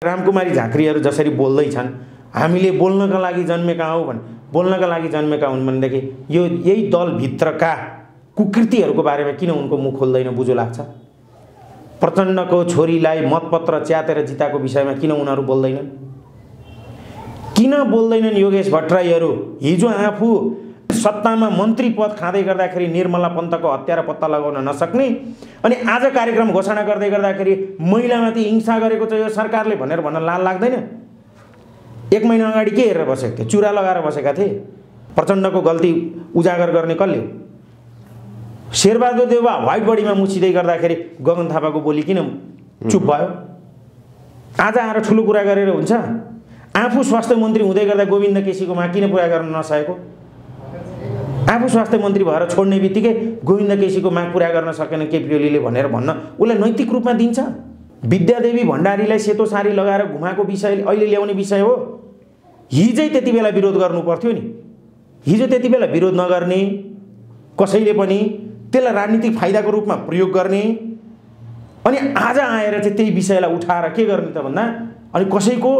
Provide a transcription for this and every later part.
रामकुमारी झाँक्रीहरू जसरी बोल्दैछन् हामीले बोल्नका लागि जन्मेका हौ बोल्नका लागि जन्मेका हुन् भनेदेखि यो यही दलभित्रका कुकृतिहरूको बारेमा किन उनको मुख खोल्दैन बुझो लाग्छ। प्रचण्डको छोरीलाई मतपत्र च्यातेर जिताएको विषयमा किन उनीहरू बोल्दैनन्? किन बोल्दैनन् योगेश भट्टराईहरू? हिजो आफू सत्तामा मन्त्री पद खाँदै गर्दाखेरि निर्मला पन्तको हत्या र पत्ता लगाउन नसक्ने अनि आज कार्यक्रम घोषणा गर्दै गर्दाखेरि महिलामाथि हिंसा गरेको चाहिँ यो सरकारले भनेर भन्न लाज लाग्दैन? 1 महिना अगाडि के हेरेर बसेको थिए? चुरा लगाएर बसेका थिए। प्रचण्डको गल्ती उजागर गर्ने कसले हो? शेरबहादुर देउवा व्हाइट बडीमा मुछिँदै गर्दाखेरि गगन थापाको बोली किन चुप भयो? आज आएर ठुलो कुरा गरेर हुन्छ? आफू स्वास्थ्य मन्त्री हुँदै गर्दा गोविन्द केसीको माग किन पुरा गर्न नसकेको? आफू स्वास्थ्य मन्त्री भएर छोड्ने बित्तिकै गोविन्द केसीको माग पुरा गर्न सकेन केपी ओलीले भनेर भन्न उसलाई नैतिक रूपमा दिन्छ? विद्यादेवी भण्डारीलाई सेतो साडी लगाएर घुमाएको विषय अहिले ल्याउने विषय हो। हिजै त्यति बेला विरोध गर्नु पर्थ्यो नि। हिजो त्यति बेला विरोध नगर्ने, कसैले पनि त्यसलाई राजनीतिक फाइदाको रूपमा प्रयोग गर्ने अनि आज आएर चाहिँ त्यही विषयलाई उठाएर के गर्ने त भन्दा अनि कसैको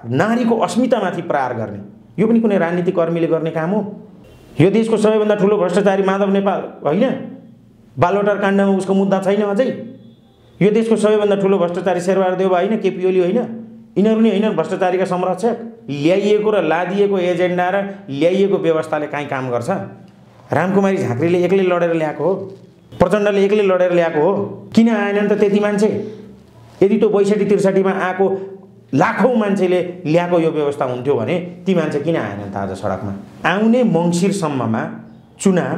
नारीको अस्मितामाथि प्रहार गर्ने, यो पनि कुनै राजनीतिक कर्मीले गर्ने काम हो? यो देशको सबैभन्दा ठुलो भ्रष्टाचारी माधव नेपाल होइन? बालवाटार काण्डमा उसको मुद्दा छैन अझै? यो देशको सबैभन्दा ठुलो भ्रष्टाचारी शेरबहादुर देउवा होइन? केपी ओली होइन? यिनीहरू नै होइन भ्रष्टाचारीका संरक्षक? ल्याइएको र लादिएको एजेन्डा र ल्याइएको व्यवस्थाले काहीँ काम गर्छ? रामकुमारी झाँक्रीले एक्लै लडेर ल्याएको हो? प्रचण्डले एक्लै लडेर ल्याएको हो? किन आएनन् त त्यति मान्छे? यदि त्यो 62-63 आएको लाखौँ मान्छेले ल्याएको यो व्यवस्था हुन्थ्यो भने ती मान्छे किन आएनन् त आज सडकमा? आउने मङ्सिरसम्ममा चुनाव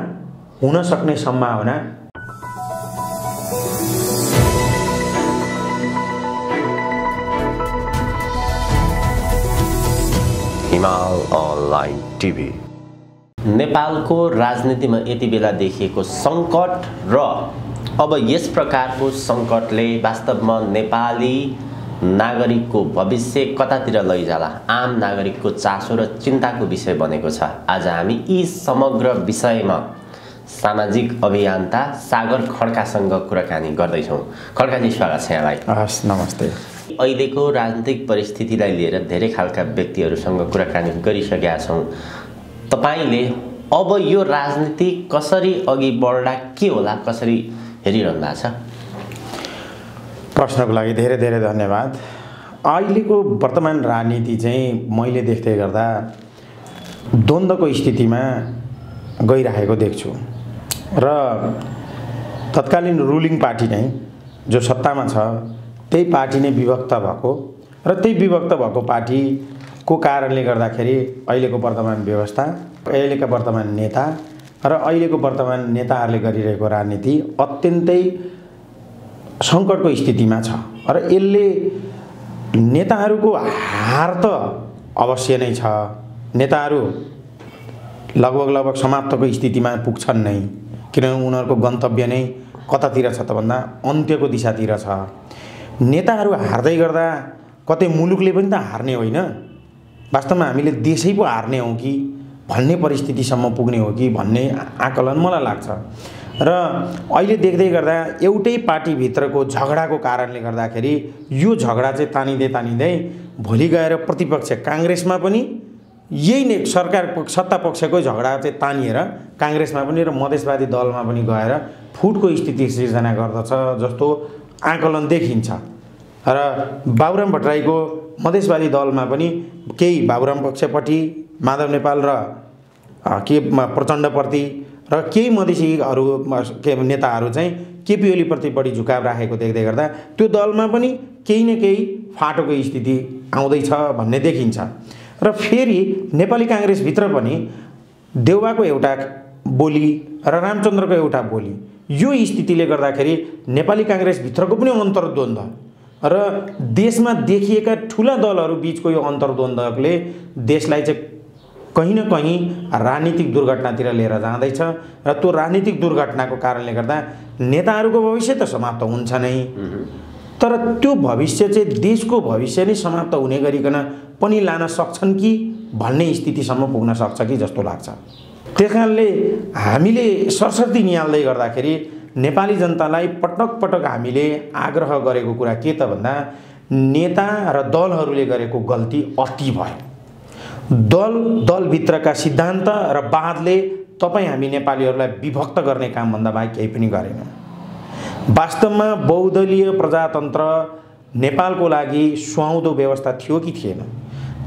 हुन सक्ने सम्भावना हिमाल अनलाइन टिभी। नेपालको राजनीतिमा यति बेला देखिएको सङ्कट र अब यस प्रकारको सङ्कटले वास्तवमा नेपाली नागरिकको भविष्य कतातिर लैजाला, आम नागरिकको चासो र चिन्ताको विषय बनेको छ। आज हामी यी समग्र विषयमा सामाजिक अभियन्ता सागर खड्कासँग कुराकानी गर्दैछौँ। खड्काजी, स्वागत छ यहाँलाई। हस्, नमस्ते। अहिलेको राजनीतिक परिस्थितिलाई लिएर धेरै खालका व्यक्तिहरूसँग कुराकानी गरिसकेका छौँ। तपाईँले अब यो राजनीति कसरी अघि बढ्ला के होला, कसरी हेरिरहनु भएको छ? प्रश्नको लागि धेरै धेरै धन्यवाद। अहिलेको वर्तमान राजनीति चाहिँ मैले देख्दै गर्दा द्वन्द्वको स्थितिमा गइरहेको देख्छु र तत्कालीन रुलिङ पार्टी नै जो सत्तामा छ त्यही पार्टी नै विभक्त भएको र त्यही विभक्त भएको पार्टीको कारणले गर्दाखेरि अहिलेको वर्तमान व्यवस्था, अहिलेका वर्तमान नेता र अहिलेको वर्तमान नेताहरूले गरिरहेको राजनीति अत्यन्तै सङ्कटको स्थितिमा छ र यसले नेताहरूको हार त अवश्य नै छ। नेताहरू लगभग समाप्तको स्थितिमा पुग्छन् नै, किनभने उनीहरूको गन्तव्य नै कतातिर छ त भन्दा अन्त्यको दिशातिर छ। नेताहरू हार्दै गर्दा कतै मुलुकले पनि त हार्ने होइन, वास्तवमा हामीले देशै पो हार्ने हौँ कि भन्ने परिस्थितिसम्म पुग्ने हो कि भन्ने आकलन मलाई लाग्छ। र अहिले देख्दै गर्दा एउटै पार्टीभित्रको झगडाको कारणले गर्दाखेरि यो झगडा चाहिँ तानिँदै भोलि गएर प्रतिपक्ष काङ्ग्रेसमा पनि यही नै सरकार सत्ता पक्षकै झगडा चाहिँ तानिएर काङ्ग्रेसमा पनि र मधेसवादी दलमा पनि गएर फुटको स्थिति सिर्जना गर्दछ जस्तो आकलन देखिन्छ। र बाबुराम भट्टराईको मधेसवादी दलमा पनि केही बाबुराम पक्षपट्टि माधव नेपाल र के प्रचण्डप्रति र केही मधेसीहरू के नेताहरू चाहिँ केपी ओलीप्रति बढी झुकाव राखेको देख्दै गर्दा त्यो दलमा पनि केही न केही फाटोको स्थिति आउँदैछ भन्ने देखिन्छ। र फेरि नेपाली काङ्ग्रेसभित्र पनि देउवाको एउटा बोली र रामचन्द्रको एउटा बोली, यो स्थितिले गर्दाखेरि नेपाली काङ्ग्रेसभित्रको पनि अन्तर्द्वन्द्व र देशमा देखिएका ठुला दलहरू बिचको यो अन्तर्द्वन्द्वले देशलाई चाहिँ कहीँ न कहीँ राजनीतिक दुर्घटनातिर लिएर जाँदैछ र त्यो राजनीतिक दुर्घटनाको कारणले गर्दा नेताहरूको भविष्य त समाप्त हुन्छ नै, तर त्यो भविष्य चाहिँ देशको भविष्य नै समाप्त हुने गरिकन पनि लान सक्छन् कि भन्ने स्थितिसम्म पुग्न सक्छ कि जस्तो लाग्छ। त्यस कारणले हामीले सरसर्ती निहाल्दै गर्दाखेरि नेपाली जनतालाई पटक पटक हामीले आग्रह गरेको कुरा के त भन्दा नेता र दलहरूले गरेको गल्ती अति भयो। दलभित्रका सिद्धान्त र वादले तपाईँ हामी नेपालीहरूलाई विभक्त गर्ने कामभन्दा बाहेक केही पनि गरेन। वास्तवमा बहुदलीय प्रजातन्त्र नेपालको लागि सुहाउँदो व्यवस्था थियो कि थिएन,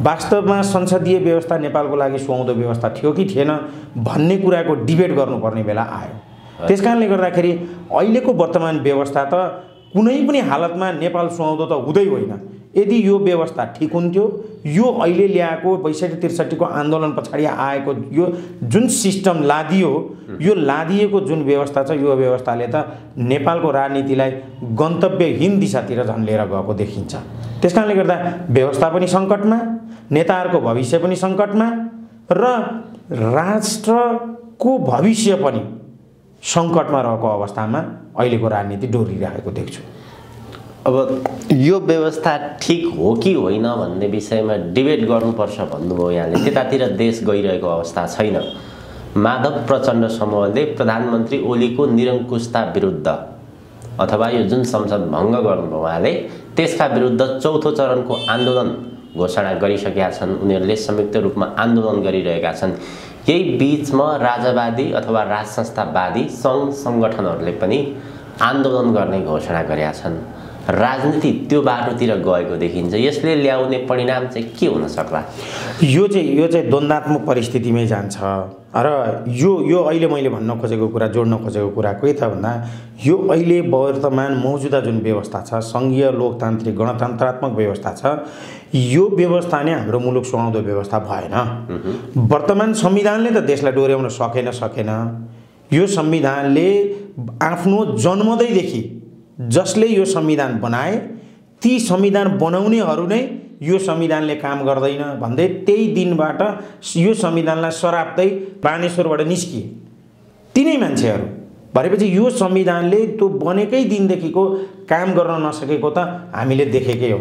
वास्तवमा संसदीय व्यवस्था नेपालको लागि सुहाउँदो व्यवस्था थियो कि थिएन भन्ने कुराको डिबेट गर्नुपर्ने बेला आयो। त्यसकारणले गर्दाखेरि अहिलेको वर्तमान व्यवस्था त कुनै पनि हालतमा नेपाल सुहाउँदो त हुँदै होइन। यदि यो व्यवस्था ठिक हुन्थ्यो, यो अहिले ल्याएको ६२-६३ को आन्दोलन पछाडि आएको यो जुन सिस्टम लादियो, यो लादिएको जुन व्यवस्था छ, यो व्यवस्थाले त नेपालको राजनीतिलाई गन्तव्यहीन दिशातिर झन् लिएर गएको देखिन्छ। त्यसकारणले गर्दा व्यवस्था पनि सङ्कटमा, नेताहरूको भविष्य पनि सङ्कटमा र राष्ट्रको भविष्य पनि सङ्कटमा रहेको अवस्थामा अहिलेको राजनीति डोरिरहेको देख्छु। अब यो व्यवस्था ठिक हो कि होइन भन्ने विषयमा डिबेट गर्नुपर्छ भन्नुभयो यहाँले। त्यतातिर देश गइरहेको अवस्था छैन। माधव प्रचण्ड समूहले प्रधानमन्त्री ओलीको निरङ्कुशता विरुद्ध अथवा यो जुन संसद भङ्ग गर्नुभयो उहाँले, त्यसका विरुद्ध चौथो चरणको आन्दोलन घोषणा गरिसकेका छन्। उनीहरूले संयुक्त रूपमा आन्दोलन गरिरहेका छन्। यही बीचमा राजावादी अथवा राज संस्थावादी सङ्घ सङ्गठनहरूले पनि आन्दोलन गर्ने घोषणा गरेका छन्। राजनीति त्यो बाटोतिर गएको देखिन्छ। यसले ल्याउने परिणाम चाहिँ के हुन सक्ला? यो चाहिँ द्वन्द्वात्मक परिस्थितिमै जान्छ र यो अहिले मैले भन्न खोजेको कुरा, जोड्न खोजेको कुरा के त भन्दा, यो अहिले वर्तमान मौजुदा जुन व्यवस्था छ, सङ्घीय लोकतान्त्रिक गणतन्त्रात्मक व्यवस्था छ, यो व्यवस्था नै हाम्रो मुलुक सुहाउँदो व्यवस्था भएन। वर्तमान संविधानले त देशलाई डोर्याउन सकेन। यो संविधानले आफ्नो जन्मदैदेखि जसले यो संविधान बनाए, ती संविधान बनाउनेहरू नै यो संविधानले काम गर्दैन भन्दै त्यही दिनबाट यो संविधानलाई सराप्दै बानेश्वरबाट निस्किए तिनै मान्छेहरू। भनेपछि यो संविधानले त्यो बनेकै दिनदेखिको काम गर्न नसकेको त हामीले देखेकै हो।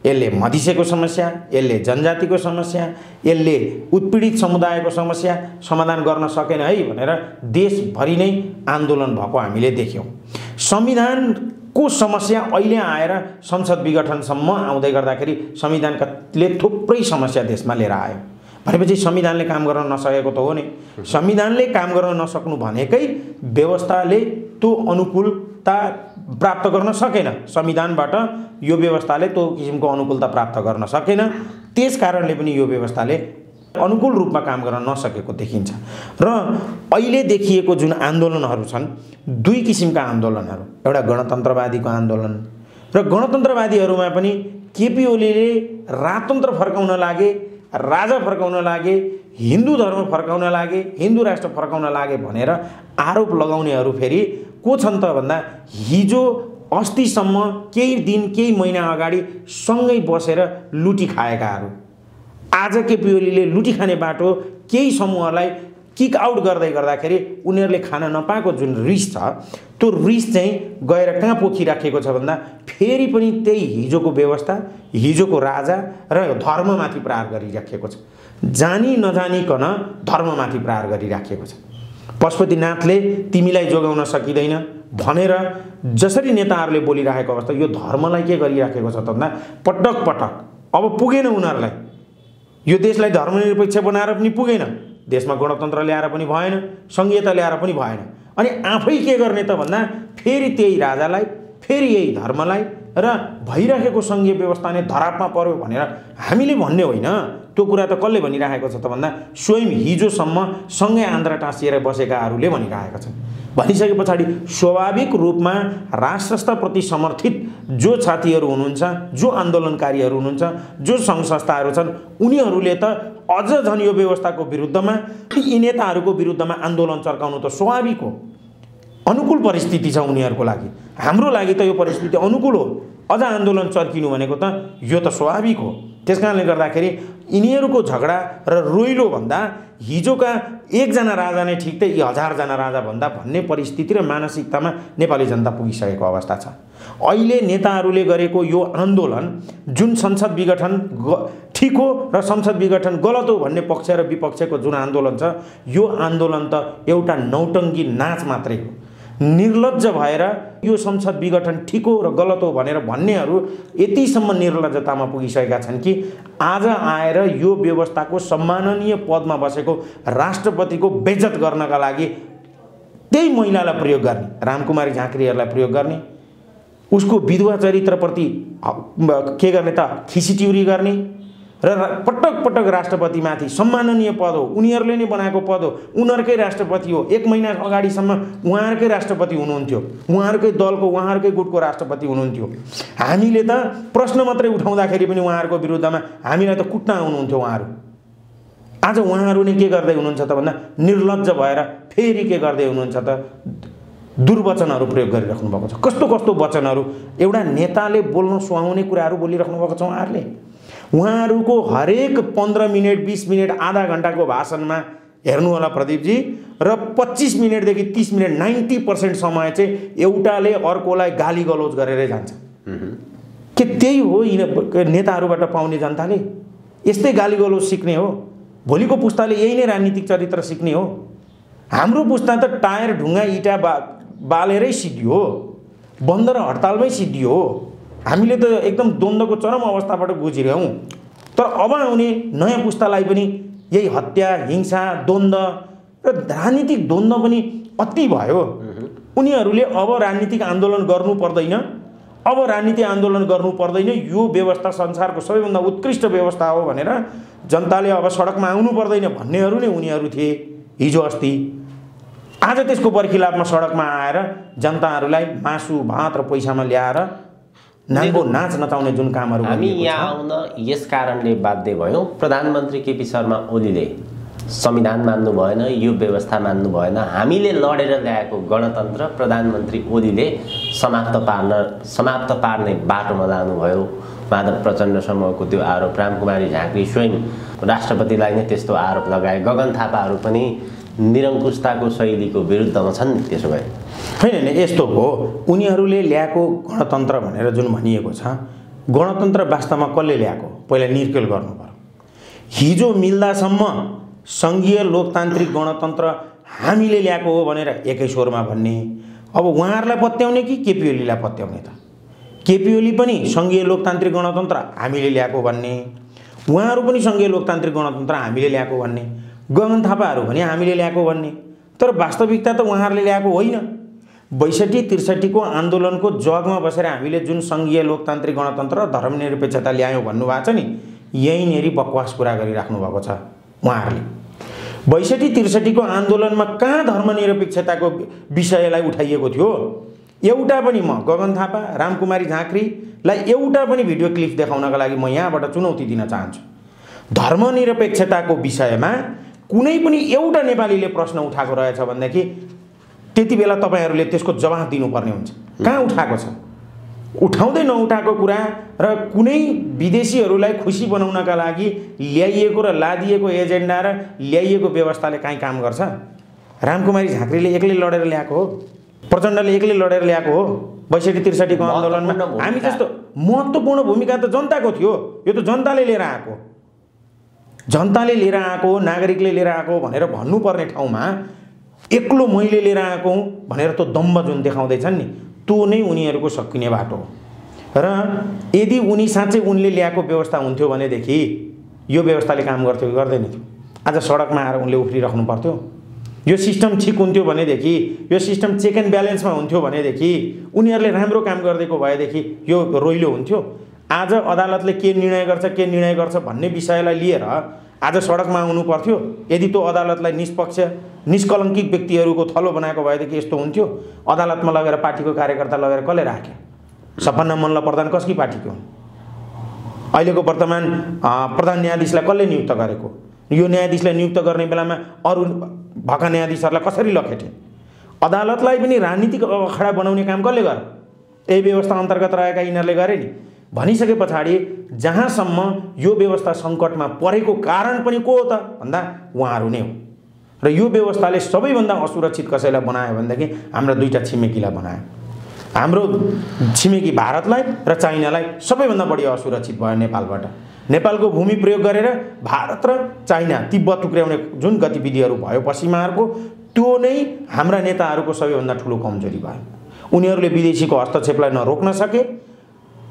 यसले मधिसेको समस्या, यसले जनजातिको समस्या, यसले उत्पीडित समुदायको समस्या समाधान गर्न सकेन है भनेर देशभरि नै आन्दोलन भएको हामीले देख्यौँ। संविधानको समस्या अहिले आएर संसद विघटनसम्म आउँदै गर्दाखेरि संविधानले थुप्रै समस्या देशमा लिएर आयो। भनेपछि संविधानले काम गर्न नसकेको त हो नि। संविधानले काम गर्न नसक्नु भनेकै व्यवस्थाले त्यो अनुकूलता प्राप्त गर्न सकेन। संविधानबाट यो व्यवस्थाले त्यो किसिमको अनुकूलता प्राप्त गर्न सकेन। त्यस कारणले पनि यो व्यवस्थाले अनुकूल रूपमा काम गर्न नसकेको देखिन्छ। र अहिले देखिएको जुन आन्दोलनहरू छन्, दुई किसिमका आन्दोलनहरू, एउटा गणतन्त्रवादीको आन्दोलन र गणतन्त्रवादीहरूमा पनि केपी ओलीले राजतन्त्र फर्काउन लागे, राजा फर्काउन लागे, हिन्दू धर्म फर्काउन लागे, हिन्दू राष्ट्र फर्काउन लागे भनेर आरोप लगाउनेहरू फेरि को छन् त भन्दा, हिजो अस्तिसम्म केही दिन केही महिना अगाडि सँगै बसेर लुटी खाएकाहरू। आज केपी ओलीले लुटी खाने बाटो केही समूहलाई किक आउट गर्दै गर्दाखेरि उनीहरूले खान नपाएको जुन रिस छ, त्यो रिस चाहिँ गएर कहाँ पोखिराखेको छ भन्दा फेरि पनि त्यही हिजोको व्यवस्था, हिजोको राजा र धर्ममाथि प्रहार गरिराखेको छ। जानी नजानिकन धर्ममाथि प्रहार गरिराखेको छ। पशुपतिनाथले तिमीलाई जोगाउन सकिँदैन भनेर जसरी नेताहरूले बोलिराखेको अवस्था, यो धर्मलाई के गरिराखेको छ त भन्दा पटक पटक अब पुगेन उनीहरूलाई। यो देशलाई धर्मनिरपेक्ष बनाएर पनि पुगेन, देशमा गणतन्त्र ल्याएर पनि भएन, सङ्घीयता ल्याएर पनि भएन। अनि आफै के गर्ने त भन्दा फेरि त्यही राजालाई, फेरि यही धर्मलाई र भइरहेको सङ्घीय व्यवस्था नै धरापमा पर्यो भनेर हामीले भन्ने होइन। त्यो कुरा त कसले भनिरहेको छ त भन्दा स्वयं हिजोसम्म सँगै आन्द्रा टाँसिएर बसेकाहरूले भनिरहेका छन्। भनिसके पछाडि स्वाभाविक रूपमा राष्ट्रप्रति समर्थित जो साथीहरू हुनुहुन्छ, जो आन्दोलनकारीहरू हुनुहुन्छ, जो सङ्घ संस्थाहरू छन्, उनीहरूले त अझ झन् यो व्यवस्थाको विरुद्धमा, यी नेताहरूको विरुद्धमा आन्दोलन चर्काउनु त स्वाभाविक हो। अनुकूल परिस्थिति छ उनीहरूको लागि। हाम्रो लागि त यो परिस्थिति अनुकूल हो। अझ आन्दोलन चर्किनु भनेको त यो त स्वाभाविक हो। त्यसकारणले गर्दाखेरि यिनीहरूको झगडा र रोइलो भन्दा हिजोका एकजना राजा नै ठिक त यी 1000जना राजा भन्दा भन्ने परिस्थिति र मानसिकतामा नेपाली जनता पुगिसकेको अवस्था छ। अहिले नेताहरूले गरेको यो आन्दोलन, जुन संसद विघटन ठिक हो र संसद विघटन गलत हो भन्ने पक्ष र विपक्षको जुन आन्दोलन छ, यो आन्दोलन त एउटा नौटङ्गी नाच मात्रै हो। निर्लज्ज भएर यो संसद विघटन ठिक हो र गलत हो भनेर भन्नेहरू यतिसम्म निर्लज्जतामा पुगिसकेका छन् कि आज आएर यो व्यवस्थाको सम्माननीय पदमा बसेको राष्ट्रपतिको बेइज्जत गर्नका लागि त्यही महिलालाई प्रयोग गर्ने, रामकुमारी झाँक्रीहरूलाई प्रयोग गर्ने, उसको विधवा चरित्रप्रति के गर्ने त खिसिट्युरी गर्ने र पटक पटक राष्ट्रपतिमाथि सम्माननीय पद हो, उनीहरूले नै बनाएको पद हो, उनीहरूकै राष्ट्रपति हो, 1 महिना अगाडिसम्म उहाँहरूकै राष्ट्रपति हुनुहुन्थ्यो, उहाँहरूकै दलको उहाँहरूकै गुटको राष्ट्रपति हुनुहुन्थ्यो। हामीले त प्रश्न मात्रै उठाउँदाखेरि पनि उहाँहरूको विरुद्धमा हामीलाई त कुट्न आउनुहुन्थ्यो उहाँहरू। आज उहाँहरू नै के गर्दै हुनुहुन्छ त भन्दा निर्लज्ज भएर फेरि के गर्दै हुनुहुन्छ त दुर्वचनहरू प्रयोग गरिराख्नु भएको छ। कस्तो कस्तो वचनहरू एउटा नेताले बोल्न सुहाउने कुराहरू बोलिराख्नु भएको छ उहाँहरूले। उहाँहरूको हरेक 15 मिनट 20 मिनट आधा घण्टाको भाषणमा हेर्नु होला प्रदीपजी, र 25 मिनटदेखि 30 मिनट 90% समय चाहिँ एउटाले अर्कोलाई गाली गलौज गरेरै जान्छ। के त्यही हो नेताहरूबाट पाउने जनताले? यस्तै गाली गलौज सिक्ने हो? भोलिको पुस्ताले यही नै राजनीतिक चरित्र सिक्ने हो? हाम्रो पुस्ता त टायर ढुङ्गा इँटा बालेरै सिद्धियो, बन्द र हडतालमै सिद्धियो। हामीले त एकदम द्वन्द्वको चरम अवस्थाबाट गुज्रियौँ। तर अब आउने नयाँ पुस्तालाई पनि यही हत्या, हिंसा, द्वन्द्व र राजनीतिक द्वन्द्व पनि अति भयो। उनीहरूले अब राजनीतिक आन्दोलन गर्नु पर्दैन, अब राजनीति आन्दोलन गर्नु पर्दैन, यो व्यवस्था संसारको सबैभन्दा उत्कृष्ट व्यवस्था हो भनेर जनताले अब सडकमा आउनु पर्दैन भन्नेहरू नै उनीहरू थिए हिजो अस्ति। आज त्यसको बर्खिलापमा सडकमा आएर जनताहरूलाई मासु भात र पैसामा ल्याएर नाङ्गो नाच नचाउने जुन कामहरू हामी यहाँ आउन यस कारणले बाध्य भयौँ। प्रधानमन्त्री केपी शर्मा ओलीले संविधान मान्नु भएन, यो व्यवस्था मान्नु भएन, हामीले लडेर ल्याएको गणतन्त्र प्रधानमन्त्री ओलीले समाप्त पार्ने बाटोमा लानुभयो। माधव प्रचण्ड समूहको त्यो आरोप, रामकुमारी झाँक्री स्वयं राष्ट्रपतिलाई नै त्यस्तो आरोप लगाए, गगन थापाहरू पनि निरङ्कुशताको शैलीको विरुद्धमा छन्। त्यसो भए होइन, यस्तो हो, उनीहरूले ल्याएको गणतन्त्र भनेर जुन भनिएको छ, गणतन्त्र वास्तवमा कसले ल्याएको पहिला निर्केल गर्नु पर्यो। हिजो मिल्दासम्म सङ्घीय लोकतान्त्रिक गणतन्त्र हामीले ल्याएको हो भनेर एकै स्वरमा भन्ने, अब उहाँहरूलाई पत्याउने कि केपी ओलीलाई पत्याउने त? केपी ओली पनि सङ्घीय लोकतान्त्रिक गणतन्त्र हामीले ल्याएको भन्ने, उहाँहरू पनि सङ्घीय लोकतान्त्रिक गणतन्त्र हामीले ल्याएको भन्ने, गगन थापाहरू पनि हामीले ल्याएको भन्ने। तर वास्तविकता त उहाँहरूले ल्याएको होइन। 62-63 को आन्दोलनको जगमा बसेर हामीले जुन सङ्घीय लोकतान्त्रिक गणतन्त्र र धर्मनिरपेक्षता ल्यायौँ भन्नुभएको छ नि, यहीँनेरि बकवास कुरा गरिराख्नु भएको छ उहाँहरूले। 62-63 को आन्दोलनमा कहाँ धर्मनिरपेक्षताको विषयलाई उठाइएको थियो? एउटा पनि म गगन थापा, रामकुमारी झाँक्रीलाई एउटा पनि भिडियो क्लिप देखाउनका लागि म यहाँबाट चुनौती दिन चाहन्छु। धर्मनिरपेक्षताको विषयमा कुनै पनि एउटा नेपालीले प्रश्न उठाएको रहेछ भनेदेखि त्यति बेला तपाईँहरूले त्यसको जवाफ दिनुपर्ने हुन्छ। कहाँ उठाएको छ? उठाउँदै नउठाएको कुरा र कुनै विदेशीहरूलाई खुसी बनाउनका लागि ल्याइएको र लादिएको एजेन्डा र ल्याइएको व्यवस्थाले काहीँ काम गर्छ? रामकुमारी झाँक्रीले एक्लै लडेर ल्याएको हो, प्रचण्डले एक्लै लडेर ल्याएको हो। 62-63 को आन्दोलनमा हामी जस्तो महत्त्वपूर्ण भूमिका त जनताको थियो। यो त जनताले लिएर आएको, जनताले लिएर आएको, नागरिकले लिएर आएको भनेर भन्नुपर्ने ठाउँमा एक्लो मैले लिएर आएको भनेर त दम्ब जुन देखाउँदैछन् नि, त्यो नै उनीहरूको सकिने बाटो हो। र यदि उनी साँच्चै उनले ल्याएको व्यवस्था हुन्थ्यो भनेदेखि यो व्यवस्थाले काम गर्थ्यो कि गर्दैन थियो? आज सडकमा आएर उनले उफ्रिराख्नु पर्थ्यो? यो सिस्टम ठिक हुन्थ्यो भनेदेखि, यो सिस्टम चेक एन्ड ब्यालेन्समा हुन्थ्यो भनेदेखि, उनीहरूले राम्रो काम गरिदिएको भएदेखि यो रोइलो हुन्थ्यो? आज अदालतले के निर्णय गर्छ भन्ने विषयलाई लिएर आज सडकमा आउनु पर्थ्यो? यदि त्यो अदालतलाई निष्पक्ष निष्कलङ्कित व्यक्तिहरूको थलो बनाएको भएदेखि यस्तो हुन्थ्यो? अदालतमा लगेर पार्टीको कार्यकर्ता लगेर कसले राख्यो? सपना मल्ल प्रधान कसकी पार्टीको हुन्? अहिलेको वर्तमान प्रधान न्यायाधीशलाई कसले नियुक्त गरेको? यो न्यायाधीशलाई नियुक्त गर्ने बेलामा अरू भएका न्यायाधीशहरूलाई कसरी लखेटे? अदालतलाई पनि राजनीतिक अखडा बनाउने काम कसले गर्यो? यही व्यवस्था अन्तर्गत रहेका यिनीहरूले गरे नि। भनिसके पछाडि जहाँसम्म यो व्यवस्था सङ्कटमा परेको कारण पनि को हो त भन्दा उहाँहरू नै हो। र यो व्यवस्थाले सबैभन्दा असुरक्षित कसैलाई बनायो भनेदेखि हाम्रा दुईटा छिमेकीलाई बनायो। हाम्रो छिमेकी भारतलाई र चाइनालाई सबैभन्दा बढी असुरक्षित भयो नेपालबाट। नेपालको भूमि प्रयोग गरेर भारत र चाइना तिब्बत टुक्र्याउने जुन गतिविधिहरू भयो पश्चिमाहरूको, त्यो नै हाम्रा नेताहरूको सबैभन्दा ठुलो कमजोरी भयो। उनीहरूले विदेशीको हस्तक्षेपलाई न रोक्न सके,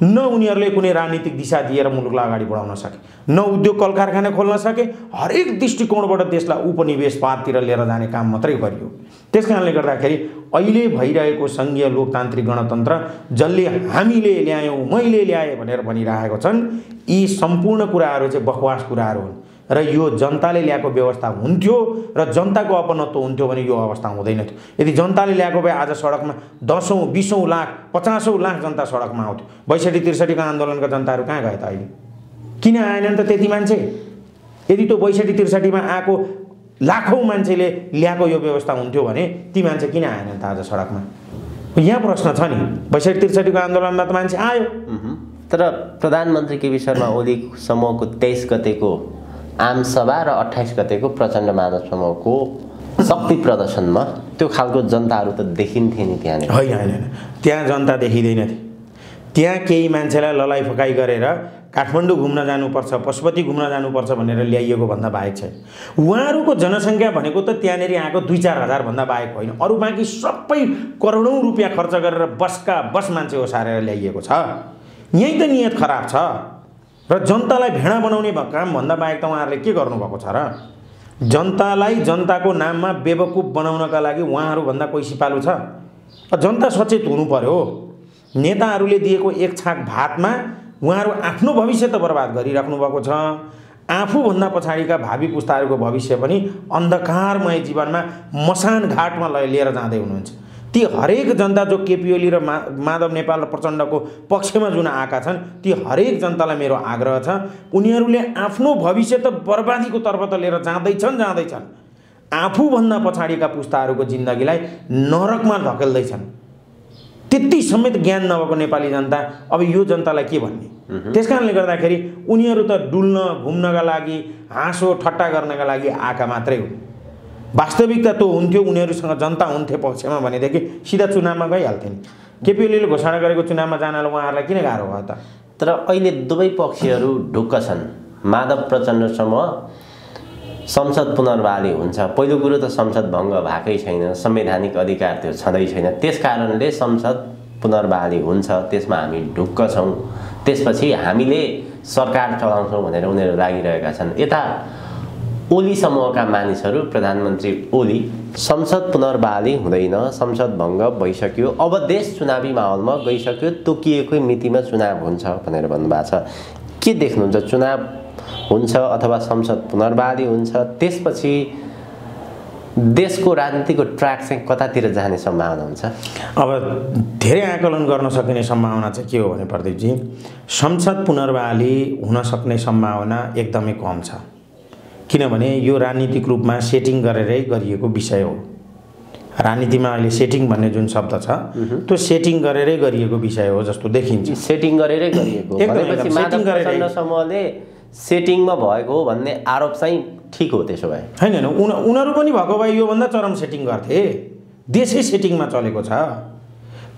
न उनीहरूले कुनै राजनीतिक दिशा दिएर मुलुकलाई अगाडि बढाउन सके, न उद्योग कल कारखाना खोल्न सके। हरेक दृष्टिकोणबाट देशलाई उपनिवेशवादतिर लिएर जाने काम मात्रै गरियो। त्यस कारणले गर्दाखेरि अहिले भइरहेको सङ्घीय लोकतान्त्रिक गणतन्त्र जसले हामीले ल्यायौँ, मैले ल्याएँ भनेर भनिरहेको छन्, यी सम्पूर्ण कुराहरू चाहिँ बकवास कुराहरू हुन् र यो जनताले ल्याएको व्यवस्था हुन्थ्यो र जनताको अपनत्व हुन्थ्यो भने यो अवस्था हुँदैन थियो। यदि जनताले ल्याएको भए आज सडकमा 10औं 20औं लाख 50औं लाख जनता सडकमा आउँथ्यो। 62-63 का आन्दोलनका जनताहरू कहाँ गए त अहिले? किन आएनन् त त्यति मान्छे? यदि त्यो 62-63 मा आएको लाखौं मान्छेले ल्याएको यो व्यवस्था हुन्थ्यो भने ती मान्छे किन आएनन् त आज सडकमा? यहाँ प्रश्न छ नि। 62-63 को आन्दोलनमा त मान्छे आयो। तर प्रधानमन्त्री केपी शर्मा ओली समूहको 23 गतेको आम सभा र 28 गतेको प्रचण्ड मानव समूहको शक्ति प्रदर्शनमा त्यो खालको जनताहरू त देखिन्थे नि त्यहाँ नै? होइन, त्यहाँ जनता देखिँदैन थियो। त्यहाँ केही मान्छेलाई ललाइ फकाइ गरेर काठमाडौँ घुम्न जानुपर्छ, पशुपति घुम्न जानुपर्छ भनेर ल्याइएको भन्दा बाहेक छैन। उहाँहरूको जनसङ्ख्या भनेको त त्यहाँनिर आएको 2-4 हजार भन्दा बाहेक होइन। अरू बाँकी सबै करोडौँ रुपियाँ खर्च गरेर बसका बस मान्छे ओसारेर ल्याइएको छ। यही त नियत खराब छ र जनतालाई भेडा बनाउने काम भन्दा बाहेक त उहाँहरूले के गर्नुभएको छ र? जनतालाई जनताको नाममा बेवकुफ बनाउनका लागि उहाँहरूभन्दा कोही सिपालु छ? जनता सचेत हुनु पर्यो। नेताहरूले दिएको एक छाक भातमा उहाँहरू आफ्नो भविष्य त बर्बाद गरिराख्नु भएको छ। आफूभन्दा पछाडिका भावी पुस्ताहरूको भविष्य पनि अन्धकारमय जीवनमा मसान घाटमा लिएर जाँदै हुनुहुन्छ। ती हरेक जनता जो केपी ओली र माधव नेपाल र प्रचण्डको पक्षमा जुन आएका छन्, ती हरेक जनतालाई मेरो आग्रह छ, उनीहरूले आफ्नो भविष्य त बर्बादीको तर्फ त लिएर जाँदैछन्। आफूभन्दा पछाडिका पुस्ताहरूको जिन्दगीलाई नरकमा धकेल्दैछन्। त्यति समेत ज्ञान नभएको नेपाली जनता अब यो जनतालाई के भन्ने? त्यसकारणले गर्दाखेरि उनीहरू त डुल्न घुम्नका लागि, हाँसो ठट्टा गर्नका लागि आएका मात्रै हुन्। वास्तविकता त्यो हुन्थ्यो उनीहरूसँग जनता हुन्थे पक्षमा भनेदेखि सिधा चुनावमा गइहाल्थे नि। केपी ओलीले घोषणा गरेको चुनावमा जानलाई उहाँहरूलाई किन गाह्रो भयो त? तर अहिले दुवै पक्षहरू ढुक्क छन्। माधव प्रचण्ड समूह संसद पुनर्बहाली हुन्छ। पहिलो कुरो त संसद भङ्ग भएकै छैन, संवैधानिक अधिकार त्यो छँदै छैन। त्यस कारणले संसद पुनर्बहाली हुन्छ, त्यसमा हामी ढुक्क छौँ। त्यसपछि हामीले सरकार चलाउँछौँ भनेर उनीहरू लागिरहेका छन्। यता ओली समूहका मानिसहरू, प्रधानमन्त्री ओली, संसद पुनर्बहाली हुँदैन, संसद भङ्ग भइसक्यो, अब देश चुनावी माहौलमा गइसक्यो, तोकिएकै मितिमा चुनाव हुन्छ भनेर भन्नुभएको छ। के देख्नुहुन्छ? चुनाव हुन्छ अथवा संसद पुनर्बहाली हुन्छ, त्यसपछि देशको राजनीतिको ट्र्याक चाहिँ कतातिर जाने सम्भावना हुन्छ? अब धेरै आकलन गर्न सकिने सम्भावना चाहिँ के हो भने प्रदीपजी, संसद पुनर्बहाली हुन सक्ने सम्भावना एकदमै कम छ। किनभने यो राजनीतिक रूपमा सेटिङ गरेरै गरिएको विषय हो। राजनीतिमा अहिले सेटिङ भन्ने जुन शब्द छ त्यो सेटिङ गरेरै गरिएको विषय हो जस्तो देखिन्छ। सेटिङ गरेरै गरिएको भनेपछि माधव प्रचण्ड समूहले सेटिङमा भएको हो भन्ने आरोप चाहिँ ठिक हो? त्यसो भए होइन, उनीहरू पनि भएको भए योभन्दा चरम सेटिङ गर्थे। देशै सेटिङमा चलेको छ।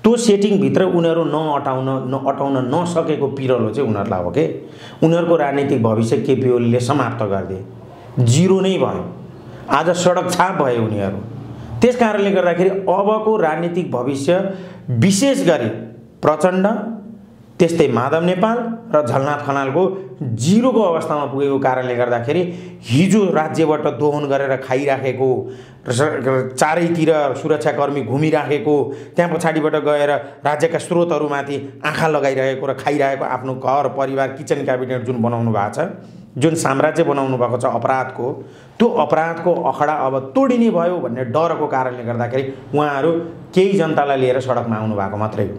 त्यो सेटिङभित्र उनीहरू अटाउन नसकेको पिरलो चाहिँ उनीहरूलाई हो के। उनीहरूको राजनीतिक भविष्य केपी ओलीले समाप्त गरिदिए, जिरो नै भयो। आज सडक छाप भए उनीहरू। त्यस कारणले गर्दाखेरि अबको राजनीतिक भविष्य विशेष गरी प्रचण्ड, त्यस्तै माधव नेपाल र झलनाथ खनालको जिरोको अवस्थामा पुगेको कारणले गर्दाखेरि हिजो राज्यबाट दोहन गरेर खाइराखेको, चारैतिर सुरक्षाकर्मी घुमिराखेको, त्यहाँ पछाडिबाट गएर राज्यका स्रोतहरूमाथि आँखा लगाइरहेको र खाइरहेको आफ्नो घर परिवार किचन क्याबिनेट जुन बनाउनु भएको छ, जुन साम्राज्य बनाउनु भएको छ अपराधको, त्यो अपराधको अखडा अब तोडिने भयो भन्ने डरको कारणले गर्दाखेरि उहाँहरू केही जनतालाई लिएर सडकमा आउनु भएको मात्रै हो।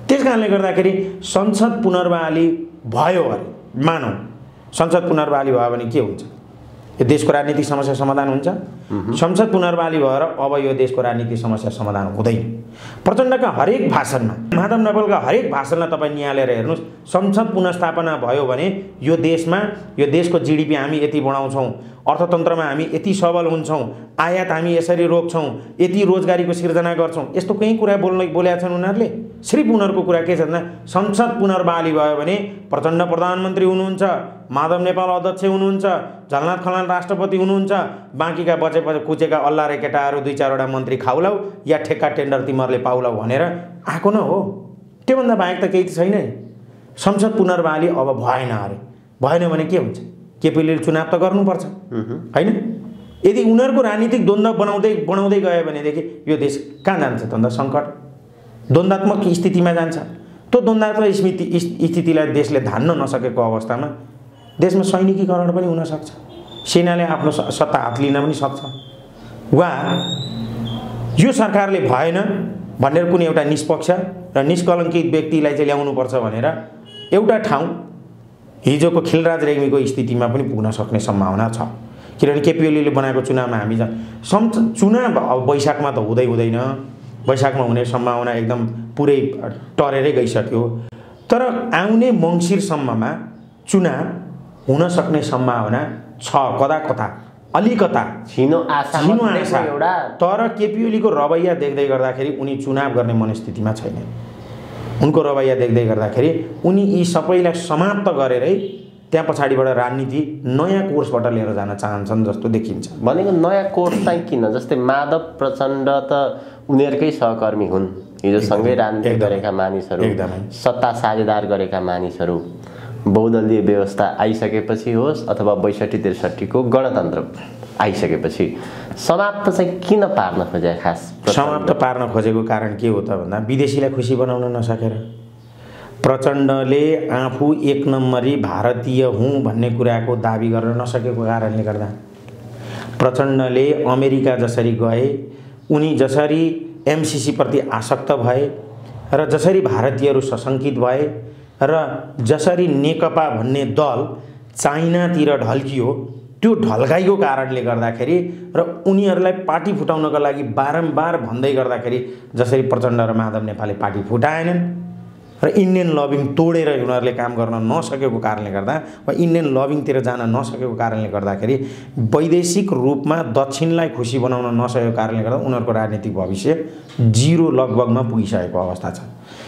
त्यस कारणले गर्दाखेरि संसद पुनर्बहाली भयो अरे, मानौँ संसद पुनर्बहाली भयो भने के हुन्छ? यो देशको राजनीतिक समस्या समाधान हुन्छ? संसद पुनर्बहाली भएर अब यो देशको राजनीतिक समस्या समाधान हुँदैन। प्रचण्डका हरेक भाषणमा, माधव नेपालका हरेक भाषणलाई तपाईँ निहालेर हेर्नुहोस्, संसद पुनर्स्थापना भयो भने यो देशको जिडिपी हामी यति बढाउँछौँ, अर्थतन्त्रमा हामी यति सबल हुन्छौँ, आयात हामी यसरी रोक्छौँ, यति रोजगारीको सिर्जना गर्छौँ, यस्तो कहीँ कुरा बोलेका छन् उनीहरूले? सिर्फ उनीहरूको कुरा के छ भन्दा संसद पुनर्बहाली भयो भने प्रचण्ड प्रधानमन्त्री हुनुहुन्छ, माधव नेपाल अध्यक्ष हुनुहुन्छ, झलनाथ खनाल राष्ट्रपति हुनुहुन्छ, बाँकीका बचेपछि कुचेका अल्ला रे केटाहरू 2-4वटा मन्त्री खाउलाउ या ठेक्का टेन्डर तिमीहरूले पाउलाउ भनेर आएको न हो। त्योभन्दा बाहेक त केही त छैन। संसद पुनर्बहाली अब भएन अरे, भएन भने के हुन्छ? केपीले चुनाव त गर्नुपर्छ हैन? यदि उनीहरूको राजनीतिक द्वन्द्व बनाउँदै गयो भनेदेखि यो देश कहाँ जान्छ त अन्त? सङ्कट, द्वन्द्वात्मक स्थितिमा जान्छ। त्यो द्वन्द्वात्मक स्थितिलाई देशले धान्न नसकेको अवस्थामा देशमा सैनिकीकरण पनि हुन सक्छ, सेनाले आफ्नो सत्ता हात लिन पनि सक्छ, वा यो सरकारले भएन भनेर कुनै एउटा निष्पक्ष र निष्कलङ्कित व्यक्तिलाई चाहिँ ल्याउनुपर्छ भनेर एउटा ठाउँ हिजोको खिलराज रेग्मीको स्थितिमा पनि पुग्न सक्ने सम्भावना छ। किनभने केपी ओलीले बनाएको चुनावमा हामी चुनाव अब वैशाखमा त हुँदैन, वैशाखमा हुने सम्भावना एकदम पुरै टरेरै गइसक्यो। तर आउने मङ्सिरसम्ममा चुनाव हुन सक्ने सम्भावना छ, कता अलिकता छिनो आशा। तर केपी ओलीको रवैया देख्दै गर्दाखेरि उनी चुनाव गर्ने मनस्थितिमा छैन। उनको रवैया देख्दै गर्दाखेरि उनी यी सबैलाई समाप्त गरेरै त्यहाँ पछाडिबाट राजनीति नयाँ कोर्सबाट लिएर जान चाहन्छन् जस्तो देखिन्छ। भनेको नयाँ कोर्स चाहिँ किन? जस्तै माधव प्रचण्ड त उनीहरूकै सहकर्मी हुन्, हिजो सँगै राजनीति गरेका मानिसहरू, सत्ता साझेदार गरेका मानिसहरू। बहुदलीय व्यवस्था आइसकेपछि होस् अथवा 62-63 को गणतन्त्र आइसकेपछि समाप्त चाहिँ किन पार्न खोजे? खास समाप्त पार्न खोजेको कारण के हो त भन्दा विदेशीलाई खुसी बनाउन नसकेर, प्रचण्डले आफू 1 नम्बरी भारतीय हुँ भन्ने कुराको दाबी गर्न नसकेको कारणले गर्दा, प्रचण्डले अमेरिका जसरी गए, उनी जसरी एमसीसी प्रति आसक्त भए र जसरी भारतीयहरू सशङ्कित भए र जसरी नेकपा भन्ने दल चाइनातिर ढल्कियो, त्यो ढल्काइको कारणले गर्दाखेरि र उनीहरूलाई पार्टी फुटाउनका लागि बारम्बार भन्दै गर्दाखेरि जसरी प्रचण्ड र माधव नेपालले पार्टी फुटाएनन् र इन्डियन लबिङ तोडेर उनीहरूले काम गर्न नसकेको कारणले गर्दा वा इन्डियन लबिङतिर जान नसकेको कारणले गर्दाखेरि वैदेशिक रूपमा दक्षिणलाई खुसी बनाउन नसकेको कारणले गर्दा उनीहरूको राजनीतिक भविष्य 0 लगभगमा पुगिसकेको अवस्था छ।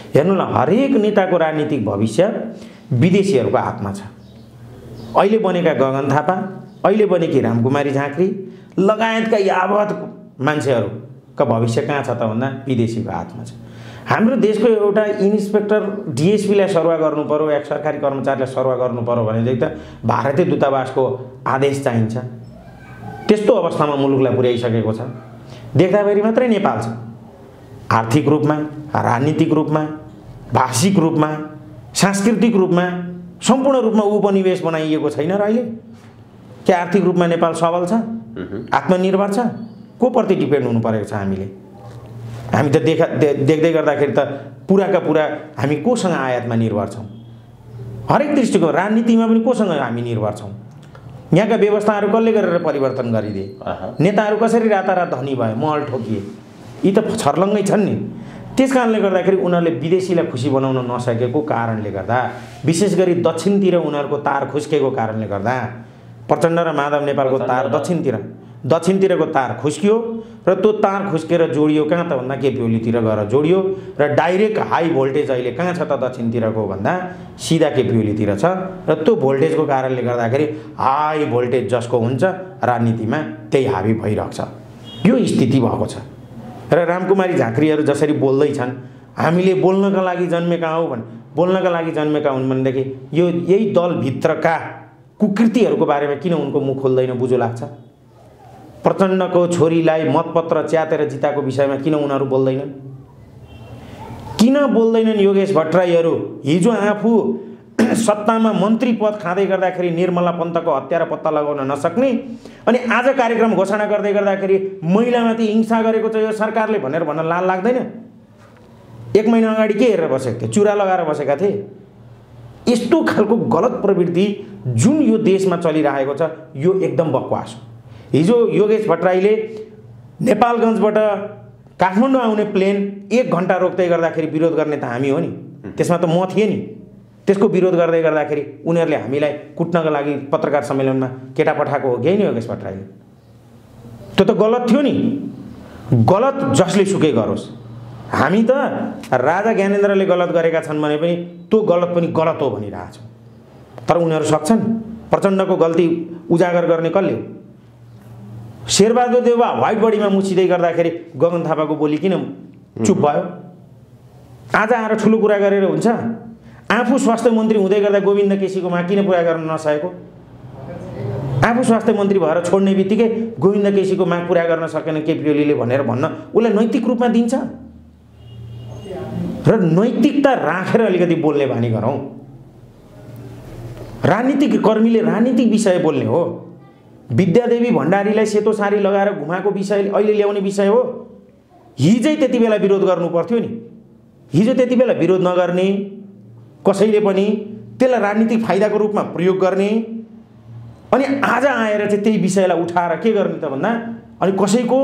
हेर्नु ल, हरेक नेताको राजनीतिक भविष्य विदेशीहरूको हातमा छ। अहिले बनेका गगन थापा, अहिले बनेकी रामकुमारी झाँक्री लगायतका यावत मान्छेहरूका भविष्य कहाँ छ त भन्दा विदेशीको हातमा छ। हाम्रो देशको एउटा इन्सपेक्टर डिएसपीलाई सरुवा गर्नु पर्यो या सरकारी कर्मचारीलाई सरुवा गर्नु पर्यो भनेदेखि त भारतीय दूतावासको आदेश चाहिन्छ। त्यस्तो अवस्थामा मुलुकलाई पुर्याइसकेको छ। देख्दाभरि मात्रै नेपाल छ, आर्थिक रूपमा, राजनीतिक रूपमा, भाषिक रूपमा, सांस्कृतिक रूपमा सम्पूर्ण रूपमा उपनिवेश बनाइएको छैन र अहिले। के आर्थिक रूपमा नेपाल सबल छ, आत्मनिर्भर छ? को प्रति डिपेन्ड हुनु परेको छ हामीले? हामी त देख्दै गर्दाखेरि त पुराका पुरा हामी कोसँग आयातमा निर्भर छौँ? हरेक दृष्टिको राजनीतिमा पनि कोसँग हामी निर्भर छौँ? यहाँका व्यवस्थाहरू कसले गरेर परिवर्तन गरिदिए? नेताहरू कसरी रातारात धनी भए, महल ठोकिए? यी त छर्लङ्गै छन् नि। त्यस कारणले गर्दाखेरि उनीहरूले विदेशीलाई खुसी बनाउन नसकेको कारणले गर्दा, विशेष गरी दक्षिणतिर उनीहरूको तार खुस्केको कारणले गर्दा, प्रचण्ड र माधव नेपालको तार दक्षिणतिरको तार खुस्कियो र त्यो तार खुस्केर जोडियो कहाँ त भन्दा केपी ओलीतिर गएर जोडियो र डाइरेक्ट हाई भोल्टेज अहिले कहाँ छ त दक्षिणतिरको भन्दा सिधा केपी ओलीतिर छ र त्यो भोल्टेजको कारणले गर्दाखेरि हाई भोल्टेज जसको हुन्छ राजनीतिमा त्यही हावी भइरहेको छ। यो स्थिति भएको छ र रामकुमारी झाँक्रीहरू जसरी बोल्दैछन्, हामीले बोल्नका लागि जन्मेका हौँ बोल्नका लागि जन्मेका हुन् भनेदेखि यो यही दलभित्रका कुकृतिहरूको बारेमा किन उनको मुख खोल्दैन बुझो लाग्छ? प्रचण्डको छोरीलाई मतपत्र च्यातेर जिताएको विषयमा किन उनीहरू बोल्दैनन्? किन बोल्दैनन् योगेश भट्टराईहरू? हिजो आफू सत्तामा मन्त्री पद खाँदै गर्दाखेरि निर्मला पन्तको हत्या र पत्ता लगाउन नसक्ने अनि आज कार्यक्रम घोषणा गर्दै गर्दाखेरि महिलामाथि हिंसा गरेको छ यो सरकारले भनेर भन्न लाज लाग्दैन? 1 महिना अगाडि के हेरेर बसेको थिए? चुरा लगाएर बसेका थिए। यस्तो खालको गलत प्रवृत्ति जुन यो देशमा चलिरहेको छ यो एकदम बकवास हो। हिजो योगेश भट्टराईले नेपालगञ्जबाट काठमाडौँ आउने प्लेन 1 घण्टा रोक्दै गर्दाखेरि विरोध गर्ने त हामी हो नि, त्यसमा त म थिएँ नि। त्यसको विरोध गर्दै गर्दाखेरि उनीहरूले हामीलाई कुट्नको लागि पत्रकार सम्मेलनमा केटा पठाएको हो केही नै हो केश भट्टराईले। त्यो त गलत थियो नि। गलत जसले सुकै गरोस्। हामी त राजा ज्ञानेन्द्रले गलत गरेका छन् भने पनि त्यो गलत पनि गलत हो भनिरहेको छौँ। तर उनीहरू सक्छन्। प्रचण्डको गल्ती उजागर गर्ने कसले हो? शेरबहादुर देउवा व्हाइट बडीमा मुछिँदै गर्दाखेरि गगन थापाको बोली किन चुप भयो? आज आएर ठुलो कुरा गरेर हुन्छ? आफू स्वास्थ्य मन्त्री हुँदै गर्दा गोविन्द केसीको माग किन पुरा गर्न नसकेको? आफू स्वास्थ्य मन्त्री भएर छोड्ने बित्तिकै गोविन्द केसीको माग पुरा गर्न सकेन केपी ओलीले भनेर भन्न उसलाई नैतिक रूपमा दिन्छ? र नैतिकता राखेर अलिकति बोल्ने बानी गरौँ। राजनीतिक कर्मीले राजनीतिक विषय बोल्ने हो। विद्यादेवी भण्डारीलाई सेतो साडी लगाएर घुमाएको विषय अहिले ल्याउने विषय हो। हिजै त्यति बेला विरोध गर्नु पर्थ्यो नि। हिजो त्यति बेला विरोध नगर्ने, कसैले पनि त्यसलाई राजनीतिक फाइदाको रूपमा प्रयोग गर्ने, अनि आज आएर चाहिँ त्यही विषयलाई उठाएर के गर्ने त भन्दा अनि कसैको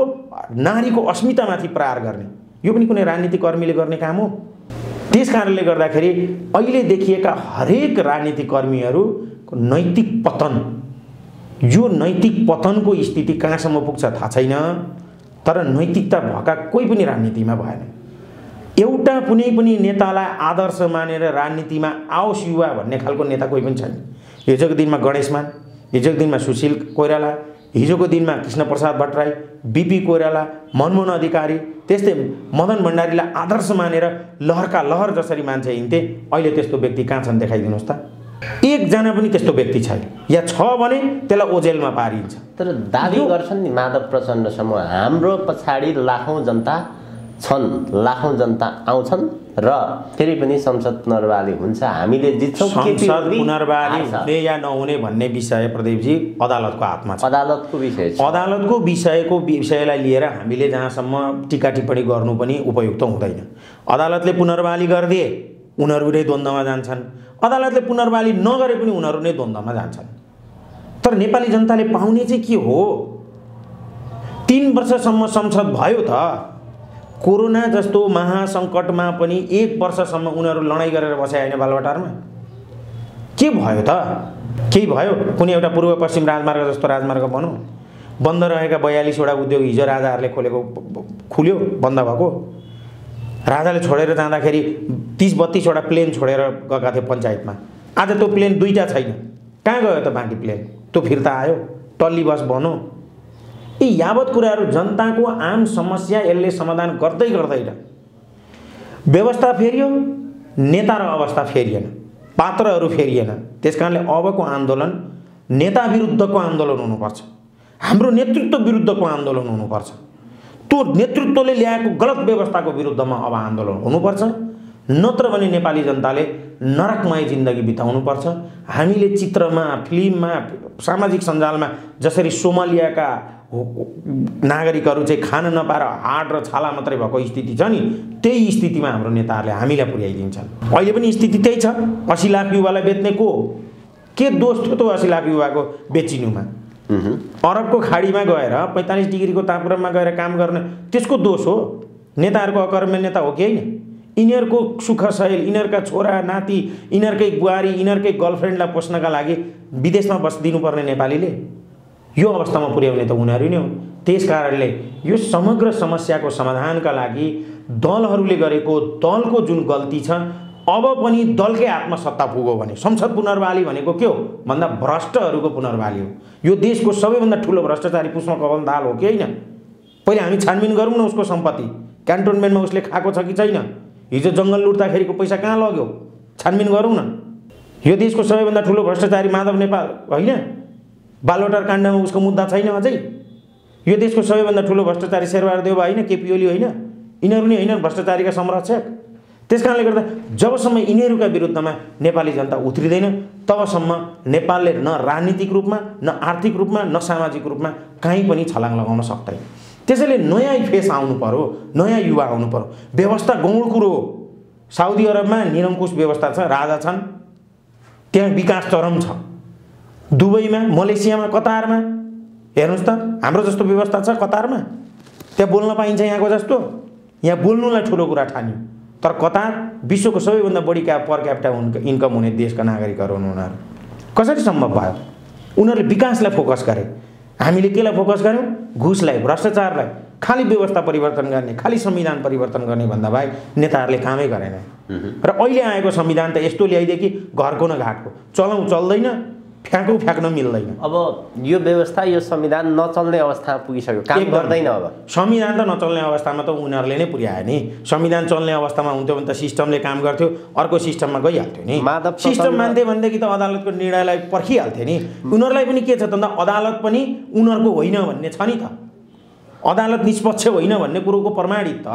नारीको अस्मितामाथि प्रहार गर्ने, यो पनि कुनै राजनीतिक कर्मीले गर्ने काम हो। त्यस कारणले गर्दाखेरि अहिले देखिएका हरेक राजनीतिक कर्मीहरूको नैतिक पतन, यो नैतिक पतनको स्थिति कहाँसम्म पुग्छ थाहा छैन। तर नैतिकता भएका कोही पनि राजनीतिमा भएन। एउटा कुनै पनि नेतालाई आदर्श मानेर राजनीतिमा आओस् युवा भन्ने खालको नेता कोही पनि छैन। हिजोको दिनमा गणेश मान, हिजोको दिनमा सुशील कोइराला, हिजोको दिनमा कृष्ण प्रसाद भट्टराई, बीपी कोइराला, मनमोहन अधिकारी, त्यस्तै मदन भण्डारीलाई आदर्श मानेर लहरका लहर जसरी मान्छे हिँड्थे, अहिले त्यस्तो व्यक्ति कहाँ छन् देखाइदिनुहोस् त। एकजना पनि त्यस्तो व्यक्ति छैन, या छ भने त्यसलाई ओझेलमा पारिन्छ। तर दाबी गर्छन् नि माधव प्रचण्ड समूह, हाम्रो पछाडि लाखौँ जनता छन्, लाखौँ जनता आउँछन् र फेरि पनि संसद पुनर्वाली हुन्छ, हामीले जित्छौँ। संसद पुनर्वाली हुने या नहुने भन्ने विषय प्रदीपजी अदालतको हातमा छ। अदालतको विषय छ। अदालतको विषयलाई लिएर हामीले जहाँसम्म टिका टिप्पणी गर्नु पनि उपयुक्त हुँदैन। अदालतले पुनर्वाली गरिदिए उनीहरू नै द्वन्द्वमा जान्छन्, अदालतले पुनर्वाली नगरे पनि उनीहरू नै द्वन्द्वमा जान्छन्। तर नेपाली जनताले पाउने चाहिँ के हो? 3 वर्षसम्म संसद भयो त। कोरोना जस्तो महासङ्कटमा पनि 1 वर्षसम्म उनीहरू लडाइँ गरेर बसे होइन बालुवाटारमा? के भयो त? केही भयो? कुनै एउटा पूर्व पश्चिम राजमार्ग जस्तो राजमार्ग बनौ, बन्द रहेका 42वटा उद्योग हिजो राजाहरूले खुल्यो, बन्द भएको। राजाले छोडेर जाँदाखेरि 30-32वटा प्लेन छोडेर गएका थिए पञ्चायतमा। आज त्यो प्लेन 2टा छैन। कहाँ गयो त बाँकी प्लेन? त्यो फिर्ता आयो, टल्ली बस बनो। यी यावत कुराहरू जनताको आम समस्या यसले समाधान गर्दै गर्दैन। व्यवस्था फेरियो, नेता र अवस्था फेरिएन, पात्रहरू फेरिएन। त्यसकारणले अबको आन्दोलन नेता विरुद्धको आन्दोलन हुनुपर्छ, हाम्रो नेतृत्व विरुद्धको आन्दोलन हुनुपर्छ। त्यो नेतृत्वले ल्याएको गलत व्यवस्थाको विरुद्धमा अब आन्दोलन हुनुपर्छ। नत्र भने नेपाली जनताले नरकमय जिन्दगी बिताउनुपर्छ। हामीले चित्रमा, फिल्ममा, सामाजिक सञ्जालमा जसरी सोमालियाका नागरिकहरू चाहिँ खान नपाएर हाड र छाला मात्रै भएको स्थिति छ नि, त्यही स्थितिमा हाम्रो नेताहरूले हामीलाई पुर्याइदिन्छन्। अहिले पनि स्थिति त्यही छ। 80 लाख युवालाई बेच्ने को? के दोष थियो त 80 लाख युवाको बेचिनुमा? अरबको खाडीमा गएर 45 डिग्रीको तापक्रममा गएर काम गर्ने त्यसको दोष हो? नेताहरूको अकर्मण्य नेता हो कि होइन? यिनीहरूको सुख सहेल, यिनीहरूका छोरा नाति, यिनीहरूकै बुहारी, यिनीहरूकै गर्लफ्रेन्डलाई पोस्नका लागि विदेशमा बस्दिनुपर्ने नेपालीले यो अवस्थामा पुर्याउने त उनीहरू नै हो। त्यस कारणले यो समग्र समस्याको समाधानका लागि दलहरूले गरेको दलको जुन गल्ती छ, अब पनि दलकै हातमा सत्ता पुग्यो भने संसद पुनर्वाली भनेको के हो भन्दा भ्रष्टहरूको पुनर्वाली हो। यो देशको सबैभन्दा ठुलो भ्रष्टाचारी पुष्पकमल दाहाल हो कि होइन? पहिले हामी छानबिन गरौँ न उसको सम्पत्ति, क्यान्टोनमेन्टमा उसले खाएको छ कि छैन, हिजो जङ्गल लुट्दाखेरिको पैसा कहाँ लग्यो, छानबिन गरौँ न। यो देशको सबैभन्दा ठुलो भ्रष्टाचारी माधव नेपाल होइन? बालुवाटार काण्डमा उसको मुद्दा छैन अझै? यो देशको सबैभन्दा ठुलो भ्रष्टाचारी शेरबहादुर देउवा होइन? केपी ओली होइन? यिनीहरू नै होइन भ्रष्टाचारीका संरक्षक? त्यस कारणले गर्दा जबसम्म यिनीहरूका विरुद्धमा नेपाली जनता उत्रिँदैन तबसम्म नेपालले न राजनीतिक रूपमा, न आर्थिक रूपमा, न सामाजिक रूपमा कहीँ पनि छलाङ लगाउन सक्दैन। त्यसैले नयाँ फेस आउनु पर्यो, नयाँ युवा आउनु पर्यो। व्यवस्था गौण कुरो हो। साउदी अरबमा निरङ्कुश व्यवस्था छ, राजा छन्, त्यहाँ विकास चरम छ। दुबईमा, मलेसियामा, कतारमा हेर्नुहोस् त, हाम्रो जस्तो व्यवस्था छ कतारमा? त्यहाँ बोल्न पाइन्छ यहाँको जस्तो? यहाँ बोल्नुलाई ठुलो कुरा ठान्यो, तर कतार विश्वको सबैभन्दा बढी पर क्यापिटा इन्कम हुने देशका नागरिकहरू हुन् उनीहरू। कसरी सम्भव भयो? उनीहरूले विकासलाई फोकस गरे, हामीले केलाई फोकस गर्यौँ? घुसलाई, भ्रष्टाचारलाई, खालि व्यवस्था परिवर्तन गर्ने, खालि संविधान परिवर्तन गर्ने भन्दा बाहेक नेताहरूले कामै गरेन। र अहिले आएको संविधान त यस्तो ल्याइदियो कि घरको न घाटको, चलाउँ चल्दैन, फ्याक्न मिल्दैन। अब यो व्यवस्था, यो संविधान नचल्ने अवस्थामा पुगिसक्यो, काम गर्दैन। अब संविधान त नचल्ने अवस्थामा त उनीहरूले नै पुर्यायो नि। संविधान चल्ने अवस्थामा हुन्थ्यो भने त सिस्टमले काम गर्थ्यो, अर्को सिस्टममा गइहाल्थ्यो नि। सिस्टम मान्थे भनेदेखि त अदालतको निर्णयलाई पर्खिहाल्थ्यो नि। उनीहरूलाई पनि के छ त अदालत पनि उनीहरूको होइन भन्ने छ नि त। अदालत निष्पक्ष होइन भन्ने कुरोको प्रमाणित त